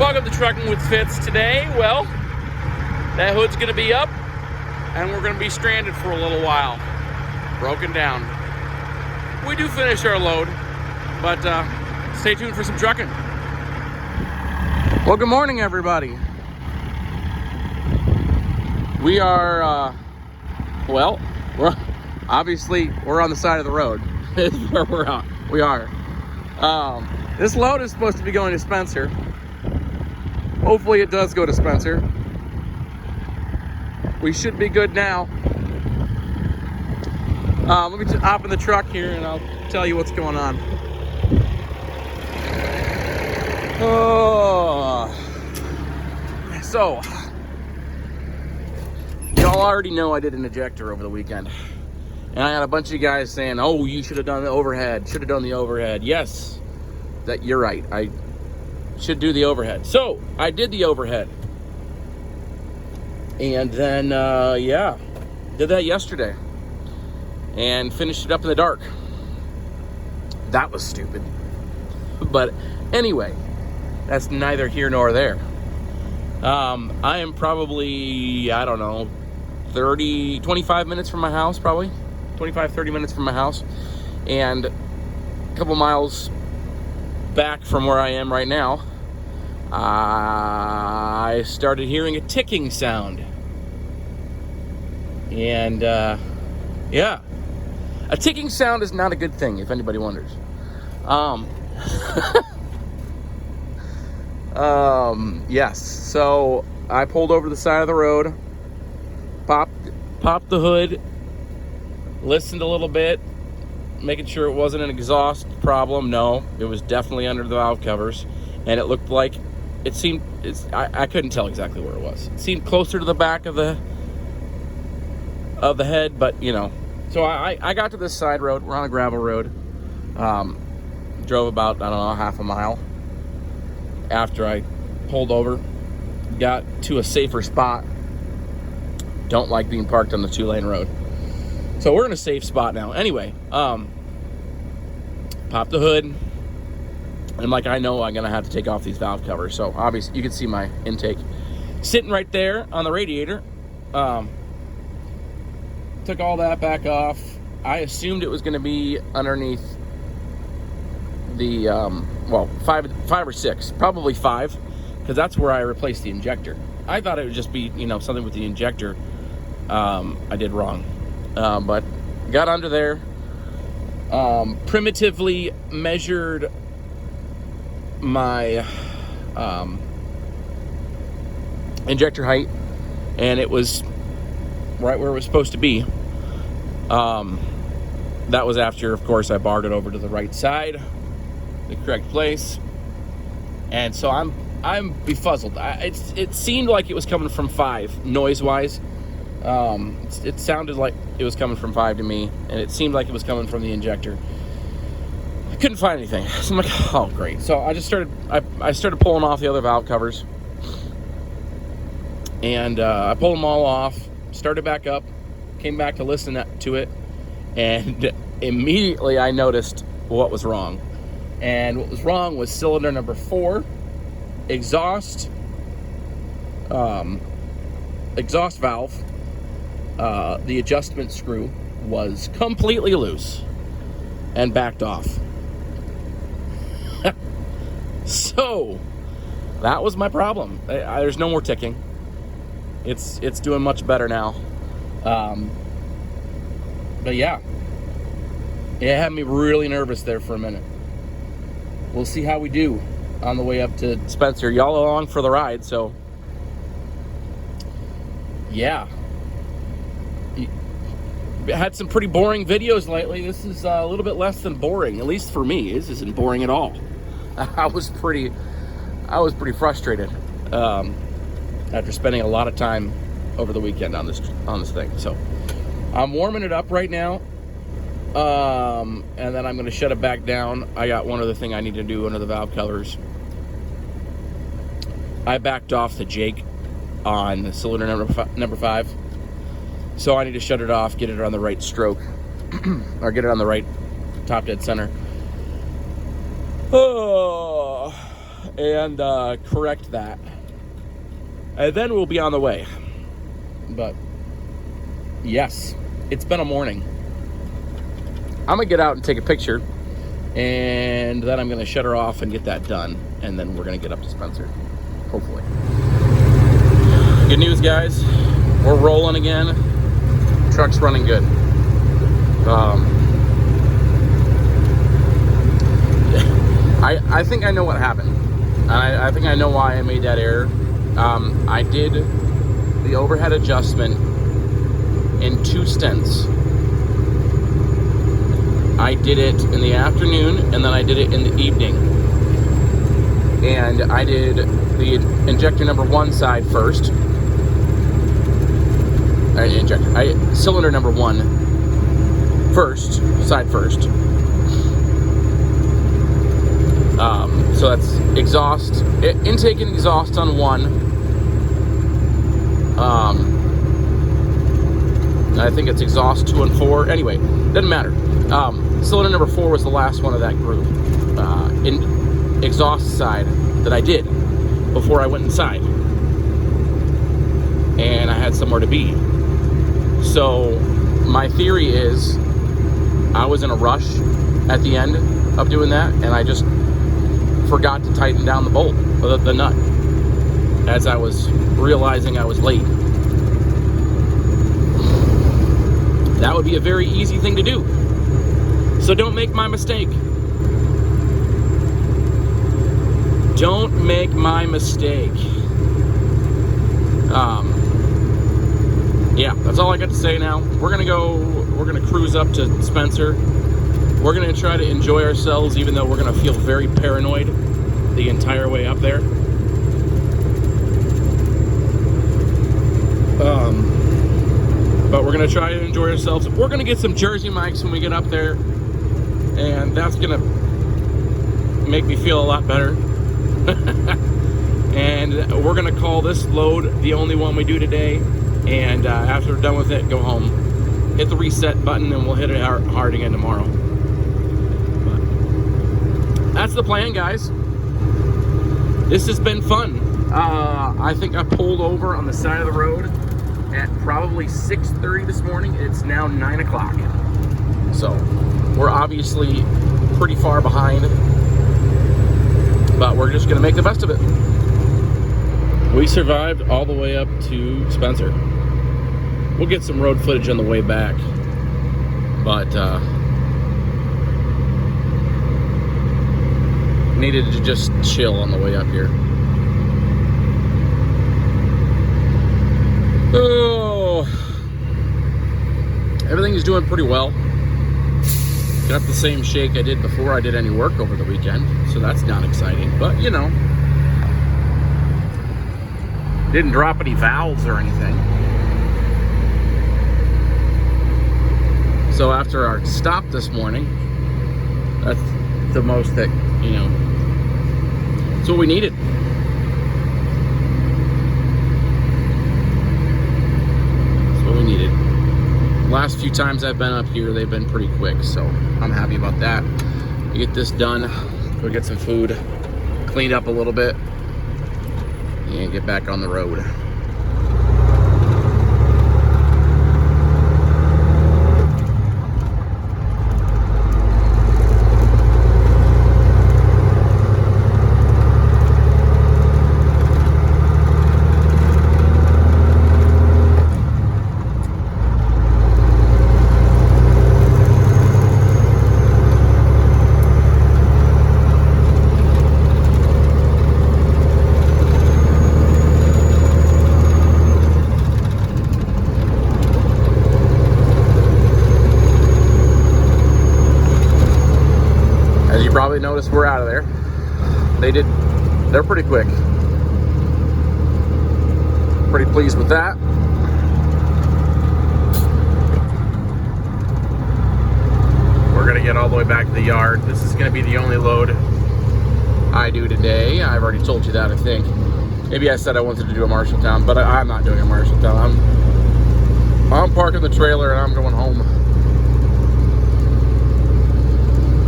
Welcome to Trucking with Fitz. Today, well, that hood's going to be up, and we're going to be stranded for a little while. Broken down. We do finish our load, but stay tuned for some trucking. Well, good morning, everybody. We are, we're on the side of the road. This is where we are. This load is supposed to be going to Spencer. Hopefully it does go to Spencer. We should be good now. Let me hop in the truck here and I'll tell you what's going on. So, y'all already know I did an ejector over the weekend. And I had a bunch of guys saying, oh, you should have done the overhead. Should have done the overhead. Yes, that you're right. I should do the overhead. So, I did the overhead. And then, did that yesterday. And finished it up in the dark. That was stupid. But anyway, that's neither here nor there. I am probably, 25 minutes from my house, probably. 25, 30 minutes from my house. And a couple miles back from where I am right now, I started hearing a ticking sound. And, a ticking sound is not a good thing, if anybody wonders. Yes, so I pulled over to the side of the road, popped the hood, listened a little bit, making sure it wasn't an exhaust problem. No, it was definitely under the valve covers, and it looked like I couldn't tell exactly where it was. It seemed closer to the back of the head, but so I got to this side road. We're on a gravel road. Drove about, half a mile after I pulled over, got to a safer spot. Don't like being parked on the 2-lane road. So we're in a safe spot now. Anyway, popped the hood. And I know I'm going to have to take off these valve covers. So obviously you can see my intake sitting right there on the radiator. Took all that back off. I assumed it was going to be underneath the, 5 or 6. Probably 5, because that's where I replaced the injector. I thought it would just be, something with the injector. I did wrong. But got under there, primitively measured my injector height, and it was right where it was supposed to be. That was after, of course, I barred it over to the right side, the correct place, and so I'm befuzzled. It seemed like it was coming from 5 noise-wise. It sounded like it was coming from 5 to me, and it seemed like it was coming from the injector. I couldn't find anything, so I'm like, oh great. So I just started pulling off the other valve covers, and I pulled them all off, started back up, came back to listen to it, and immediately I noticed what was wrong. And what was wrong was cylinder number 4, exhaust valve. The adjustment screw was completely loose and backed off. So that was my problem. There's no more ticking. It's doing much better now. But yeah, it had me really nervous there for a minute. We'll see how we do on the way up to Spencer. Y'all along for the ride, so yeah. Had some pretty boring videos lately. This is a little bit less than boring, at least for me. This isn't boring at all. I was pretty frustrated after spending a lot of time over the weekend on this thing. So I'm warming it up right now, and then I'm going to shut it back down. I got one other thing I need to do under the valve covers. I backed off the Jake on cylinder number 5. So I need to shut it off, get it on the right stroke, or get it on the right top dead center. Oh, and correct that. And then we'll be on the way. But yes, it's been a morning. I'm gonna get out and take a picture, and then I'm gonna shut her off and get that done, and then we're gonna get up to Spencer, hopefully. Good news, guys. We're rolling again. Truck's running good. I think I know what happened. I think I know why I made that error. I did the overhead adjustment in 2 stints. I did it in the afternoon, and then I did it in the evening. And I did the injector number 1 side first. Cylinder number 1 first, side first. So that's exhaust, intake and exhaust on 1. I think it's exhaust 2 and 4. Anyway, doesn't matter. Cylinder number 4 was the last one of that group. In exhaust side that I did before I went inside, and I had somewhere to be. So my theory is I was in a rush at the end of doing that, and I just forgot to tighten down the bolt, the nut, as I was realizing I was late. That would be a very easy thing to do. So don't make my mistake. Don't make my mistake. Yeah, that's all I got to say now. We're gonna cruise up to Spencer. We're gonna try to enjoy ourselves, even though we're gonna feel very paranoid the entire way up there. But we're gonna try to enjoy ourselves. We're gonna get some Jersey Mikes when we get up there, and that's gonna make me feel a lot better. And we're gonna call this load the only one we do today, and after we're done with it, go home, hit the reset button, and we'll hit it hard again tomorrow. But that's the plan, guys. This has been fun. I think I pulled over on the side of the road at probably 6:30 this morning. It's now 9 o'clock. So we're obviously pretty far behind, but we're just gonna make the best of it. We survived all the way up to Spencer. We'll get some road footage on the way back, but needed to just chill on the way up here. Oh, everything's doing pretty well. Got the same shake I did before I did any work over the weekend, so that's not exciting, but you know, didn't drop any valves or anything. So after our stop this morning, that's the most that, you know, it's what we needed. It's what we needed. Last few times I've been up here, they've been pretty quick, so I'm happy about that. We get this done, go get some food, cleaned up a little bit, and get back on the road. Probably noticed we're out of there. They're pretty quick. Pretty pleased with that. We're gonna get all the way back to the yard. This is gonna be the only load I do today. I've already told you that, I think. Maybe I said I wanted to do a Marshalltown, but I'm not doing a Marshalltown. I'm parking the trailer and I'm going home.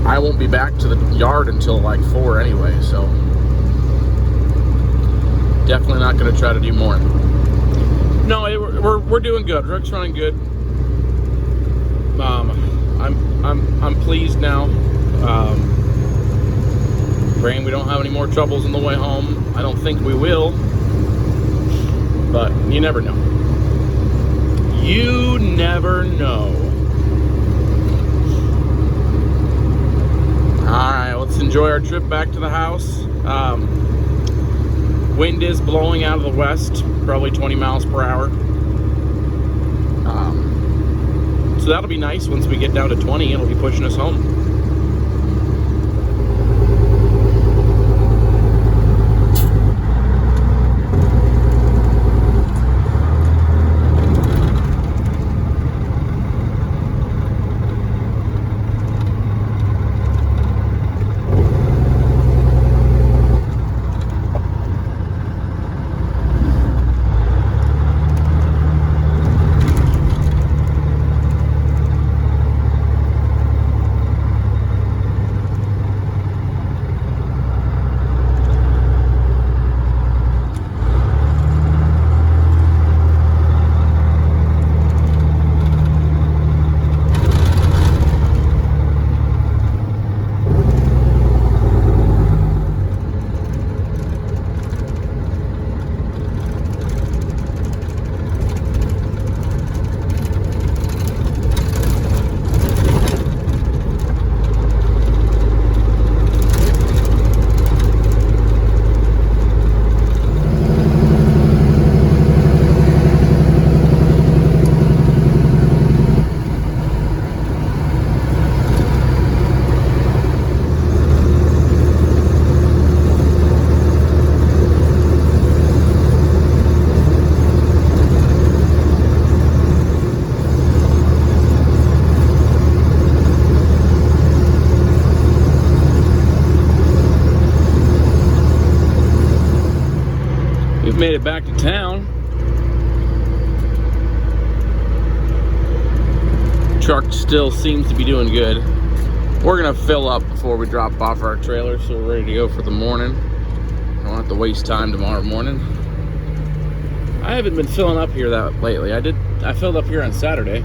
I won't be back to the yard until like 4 anyway, so definitely not going to try to do more. No, we're doing good. Truck's running good. I'm pleased now. Praying we don't have any more troubles on the way home. I don't think we will, but you never know. You never know. Alright, let's enjoy our trip back to the house. Wind is blowing out of the west, probably 20 miles per hour. So that'll be nice. Once we get down to 20, it'll be pushing us home. Made it back to town. Truck still seems to be doing good. We're gonna fill up before we drop off our trailer, so we're ready to go for the morning. Don't have to waste time tomorrow morning. I haven't been filling up here that lately. I filled up here on Saturday,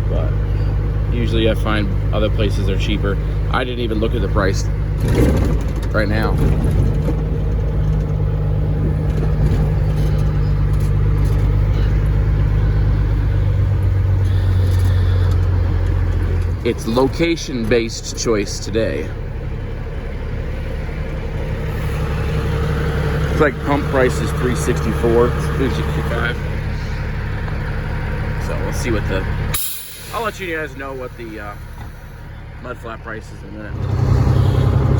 but usually I find other places are cheaper. I didn't even look at the price right now. It's location-based choice today. It's like pump price is $364, $365. So we'll see what I'll let you guys know what the mud flap price is in a minute.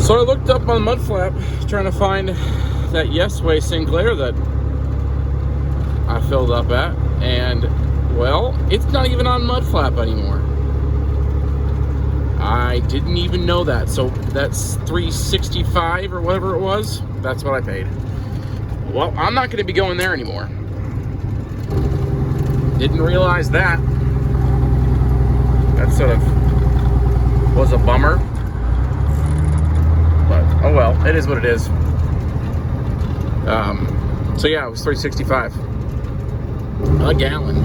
So I looked up on mud flap, trying to find that Yesway Sinclair that I filled up at, and well, it's not even on mud flap anymore. I didn't even know that. So that's $365 or whatever it was. That's what I paid. Well, I'm not going to be going there anymore. Didn't realize that. That sort of was a bummer. But oh well, it is what it is. So yeah, it was $365 a gallon.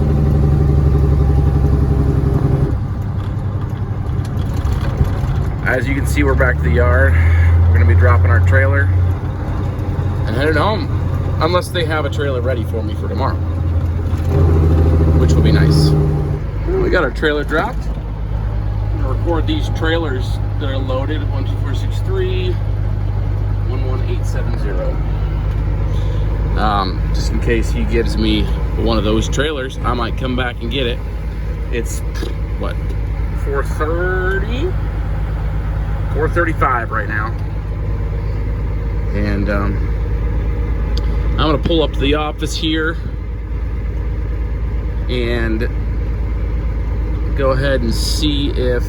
As you can see, we're back to the yard. We're gonna be dropping our trailer and headed home. Unless they have a trailer ready for me for tomorrow, which will be nice. We got our trailer dropped. I'm gonna record these trailers that are loaded. 12463, 11870. Just in case he gives me one of those trailers, I might come back and get it. It's what, 4:30? 4:35 right now, and I'm gonna pull up to the office here and go ahead and see if,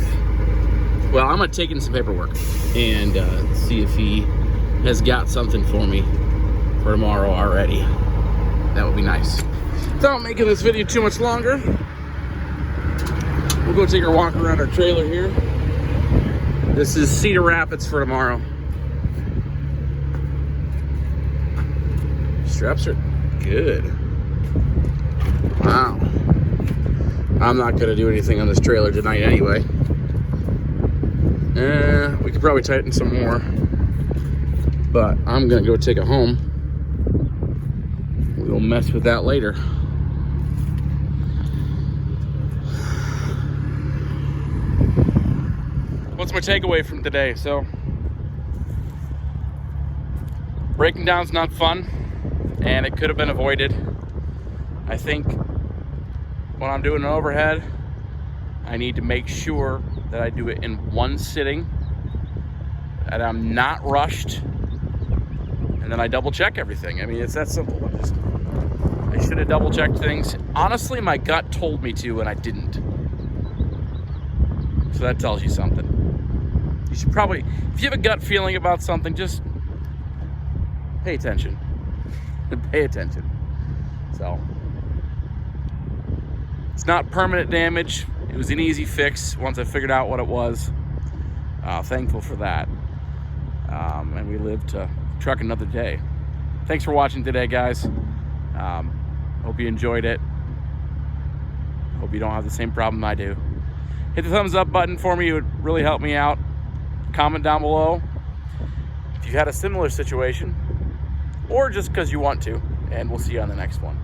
well, I'm gonna take in some paperwork and see if he has got something for me for tomorrow already. That would be nice. Without making this video too much longer, we'll go take a walk around our trailer here. This is Cedar Rapids for tomorrow. straps are good. Wow. I'm not gonna do anything on this trailer tonight anyway. We could probably tighten some more, but I'm gonna go take it home. We'll mess with that later. What's my takeaway from today? So, breaking down's not fun, and it could have been avoided. I think when I'm doing an overhead, I need to make sure that I do it in one sitting, that I'm not rushed, and then I double check everything. I mean, it's that simple. I should have double checked things. Honestly, my gut told me to, and I didn't. So that tells you something. You should probably, if you have a gut feeling about something, just pay attention. Pay attention. So, it's not permanent damage. It was an easy fix once I figured out what it was. Thankful for that. And we live to truck another day. Thanks for watching today, guys. Hope you enjoyed it. Hope you don't have the same problem I do. Hit the thumbs up button for me. It would really help me out. Comment down below if you've had a similar situation, or just because you want to. And we'll see you on the next one.